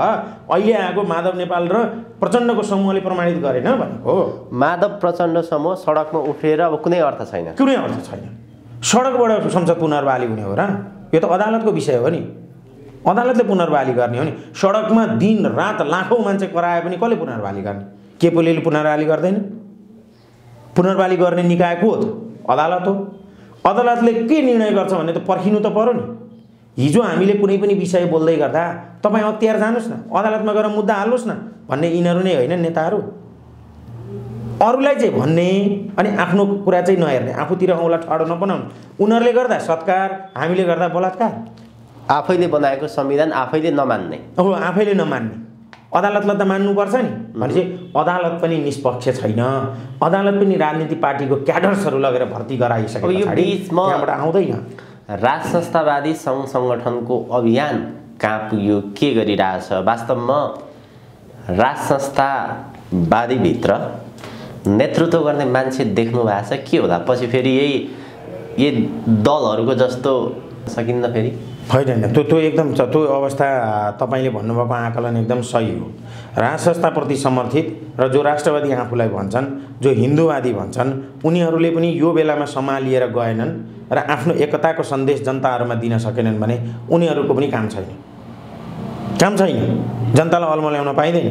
अहिले आएको माधव नेपाल र प्रचण्डको समूहले प्रमाणित गरेन भनेको। माधव प्रचण्ड समूह सडकमा उठेर अब कुनै अर्थ छैन, कुनै अर्थ छैन। सडकबाट संसद पुनर्बहाली हुने हो र? यो त अदालतको विषय हो नि। अदालतले पुनर्बहाली गर्ने हो नि। सडकमा दिन रात लाखौँ मान्छे कराए पनि कसले पुनर्बहाली गर्ने? केपीले पुनर्बहाली गर्दैन। पुनर्बहाली गर्ने निकाय को हो त? अदालत हो। अदालतले के निर्णय गर्छ भन्ने त पर्खिनु त पर्यो नि। हिजो हामीले कुनै पनि विषय बोल्दै गर्दा तपाईँ अख्तियार जानुहोस् न, अदालतमा गएर मुद्दा हाल्नुहोस् न भन्ने यिनीहरू नै होइन नेताहरू। अरूलाई चाहिँ भन्ने अनि आफ्नो कुरा चाहिँ नहेर्ने, आफूतिर औँला ठाडो नबनाउनु। उनीहरूले गर्दा सत्कार, हामीले गर्दा बलात्कार। आफैले बनाएको संविधान आफैले नमान्ने। हो, आफैले नमान्ने। अदालतलाई त मान्नुपर्छ नि। भनेपछि अदालत पनि निष्पक्ष छैन। अदालत पनि राजनीतिक पार्टीको क्याडर्सहरू लगेर भर्ती गराइसके पछाडि त्यहाँबाट आउँदैन। राज संस्थावादी सङ्घ सङ्गठनको अभियान कहाँ पुग्यो, के गरिरहेछ? वास्तवमा राज संस्थावादीभित्र नेतृत्व गर्ने मान्छे देख्नु भएको छ? के होला पछि फेरि यही दलहरूको जस्तो सकिन्न फेरि? होइन, त्यो एकदम त्यो अवस्था तपाईँले भन्नुभएको आकलन एकदम सही हो। राज संस्थाप्रति समर्थित र जो राष्ट्रवादी आफूलाई भन्छन्, जो हिन्दूवादी भन्छन्, उनीहरूले पनि यो बेलामा सम्हालिएर गएनन् र आफ्नो एकताको सन्देश जनताहरूमा दिन सकेनन् भने उनीहरूको पनि काम छैन। जनतालाई अल्मल्याउन पाइँदैन।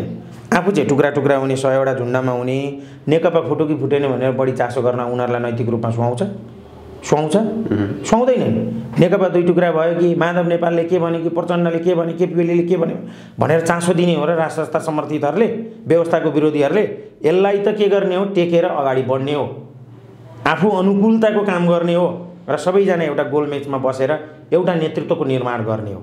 आफू चाहिँ टुक्रा टुक्रा हुने, 100वटा झुन्डामा हुने, नेकपा फुटो कि फुटेन भनेर बढी चासो गर्न उनीहरूलाई नैतिक रूपमा सुहाउँदैन। नेकपा दुई टुक्रा भयो कि माधव नेपालले के भने कि प्रचण्डले के भने केपीले के भने भनेर चासो दिने हो र राज संस्था समर्थितहरूले, व्यवस्थाको विरोधीहरूले? यसलाई त के गर्ने हो? टेकेर अगाडि बढ्ने हो, आफू अनुकूलताको काम गर्ने हो र सबैजना एउटा गोलमेचमा बसेर एउटा नेतृत्वको निर्माण गर्ने हो।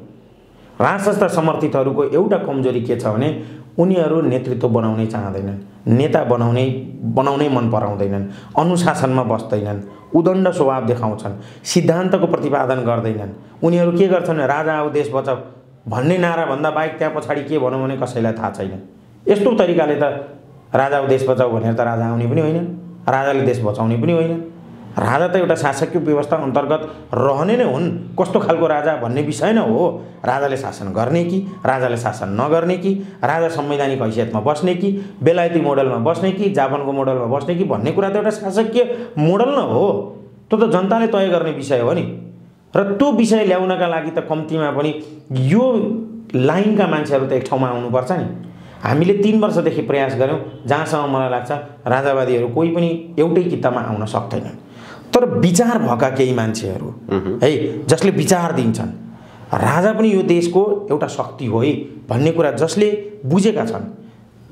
राज संस्था समर्थितहरूको एउटा कमजोरी के छ भने उनीहरू नेतृत्व बनाउनै चाहँदैनन्, नेता बनाउनै मन पराउँदैनन्, अनुशासनमा बस्दैनन्, उदण्ड स्वभाव देखाउँछन्, सिद्धान्तको प्रतिपादन गर्दैनन्। उनीहरू के गर्छन्? राजा आऊ देश बचाऊ भन्ने नारा भन्दा बाहेक त्यहाँ पछाडि के भनौँ भने कसैलाई थाहा छैन। यस्तो तरिकाले त राजा आऊ देश बचाऊ भनेर त राजा आउने पनि होइन, राजाले देश बचाउने पनि होइन। राजा त एउटा शासकीय व्यवस्था अन्तर्गत रहने नै हुन्। कस्तो खालको राजा भन्ने विषय नै हो। राजाले शासन गर्ने कि राजाले शासन नगर्ने कि, राजा संवैधानिक हैसियतमा बस्ने कि, बेलायती मोडलमा बस्ने कि, जापानको मोडलमा बस्ने कि भन्ने कुरा त एउटा शासकीय मोडल न हो। त्यो त जनताले तय गर्ने विषय हो नि। र त्यो विषय ल्याउनका लागि त कम्तीमा पनि यो लाइनका मान्छेहरू त एक ठाउँमा आउनुपर्छ नि। हामीले 3 वर्षदेखि प्रयास गऱ्यौँ, जहाँसम्म मलाई लाग्छ राजावादीहरू कोही पनि एउटै किताबमा आउन सक्दैनन्। तर विचार भएका केही मान्छेहरू है, जसले विचार दिन्छन्, राजा पनि यो देशको एउटा शक्ति हो है भन्ने कुरा जसले बुझेका छन्,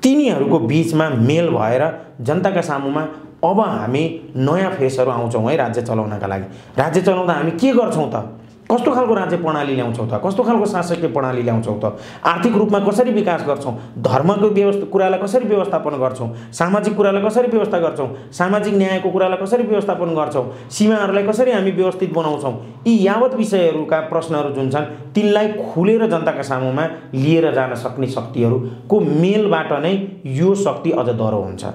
तिनीहरूको बिचमा मेल भएर जनताका सामुमा अब हामी नयाँ फेसहरू आउँछौँ है राज्य चलाउनका लागि। राज्य चलाउँदा हामी के गर्छौँ त? कस्तो खालको राज्य प्रणाली ल्याउँछौँ त? कस्तो खालको शासकीय प्रणाली ल्याउँछौँ त? आर्थिक रूपमा कसरी विकास गर्छौँ? धर्मको कुरालाई कसरी व्यवस्थापन गर्छौँ? सामाजिक कुरालाई कसरी व्यवस्था गर्छौँ? सामाजिक न्यायको कुरालाई कसरी व्यवस्थापन गर्छौँ? सीमाहरूलाई कसरी हामी व्यवस्थित बनाउँछौँ? यी यावत विषयहरूका प्रश्नहरू जुन छन् तिनलाई खुलेर जनताका सामुमा लिएर जान सक्ने शक्तिहरूको मेलबाट नै यो शक्ति अझ दह्रो हुन्छ।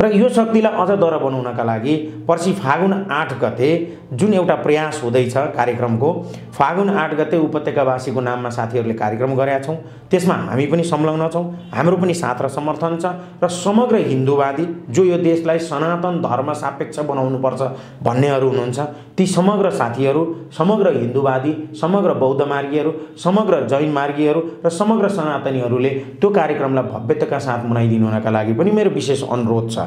र यो शक्तिलाई अझ दह्रो बनाउनका लागि पर्सि फागुन 8 गते जुन एउटा प्रयास हुँदैछ कार्यक्रमको, फागुन 8 गते उपत्यकावासीको नाममा साथीहरूले कार्यक्रम गरेका छौँ। त्यसमा हामी पनि संलग्न छौँ। हाम्रो पनि साथ र समर्थन छ र समग्र हिन्दूवादी जो यो देशलाई सनातन धर्म सापेक्ष बनाउनुपर्छ भन्नेहरू हुनुहुन्छ, ती समग्र साथीहरू, समग्र हिन्दूवादी, समग्र बौद्ध मार्गीहरू, समग्र जैन मार्गीहरू र समग्र सनातनीहरूले त्यो कार्यक्रमलाई भव्यताका साथ मनाइदिनु हुनका लागि पनि मेरो विशेष अनुरोध छ।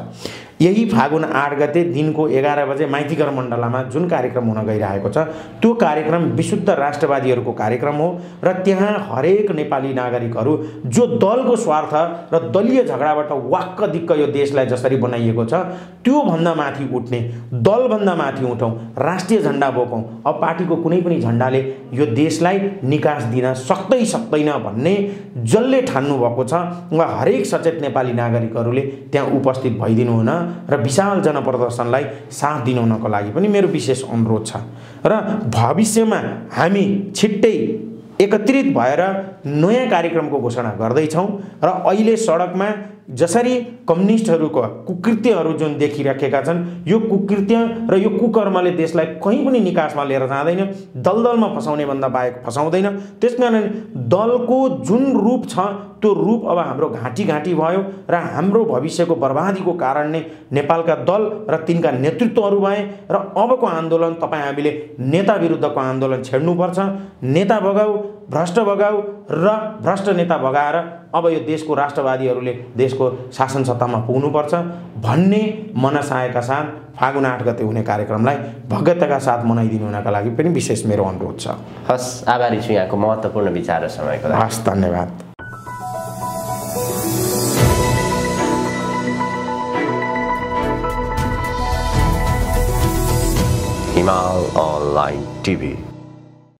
यही फागुन 8 गते दिनको 11 बजे माइतीघर मण्डलामा जुन कार्यक्रम हुन गइरहेको छ त्यो कार्यक्रम विशुद्ध राष्ट्रवादीहरूको कार्यक्रम हो र त्यहाँ हरेक नेपाली नागरिकहरू जो दलको स्वार्थ र दलीय झगडाबाट वाक्क दिक्क यो देशलाई जसरी बनाइएको छ त्यो भन्दा माथि उठ्ने, दलभन्दा माथि उठौँ, राष्ट्रिय झण्डा बोकौँ, अब पार्टीको कुनै पनि झण्डाले यो देशलाई निकास दिन सक्दैन भन्ने जसले ठान्नु भएको छ वा हरेक सचेत नेपाली नागरिकहरूले त्यहाँ उपस्थित भइदिनु हुन र विशाल जनप्रदर्शनलाई साथ दिनु हुनको लागि पनि मेरो विशेष अनुरोध छ र भविष्यमा हामी छिट्टै एकत्रित भएर नयाँ कार्यक्रमको घोषणा गर्दैछौँ र अहिले सडकमा जसरी कम्युनिस्टहरूको कुकृत्यहरू जुन देखिराखेका छन् यो कुकृत्य र यो कुकर्मले देशलाई कहीँ पनि निकासमा लिएर जाँदैन, दलदलमा फसाउने भन्दा बाहेक फसाउँदैन। त्यसकारण दलको जुन रूप छ त्यो रूप अब हाम्रो घाँटी भयो र हाम्रो भविष्यको बर्बादीको कारण नै नेपालका दल र तिनका नेतृत्वहरू भए र अबको आन्दोलन तपाईँ हामीले नेता विरुद्धको आन्दोलन छेड्नुपर्छ। नेता भगाऊ, भ्रष्ट भगाऊ र भ्रष्ट नेता भगाएर अब यो देशको राष्ट्रवादीहरूले देशको शासन सत्तामा पुग्नुपर्छ भन्ने मनसायका साथ फागुन 8 गते हुने कार्यक्रमलाई भव्यताका साथ मनाइदिनु हुनका लागि पनि विशेष मेरो अनुरोध छ। हस्, आभारी छु यहाँको महत्त्वपूर्ण विचार र समयको लागि। हस्, धन्यवाद। हिमाल अनलाइन टिभी।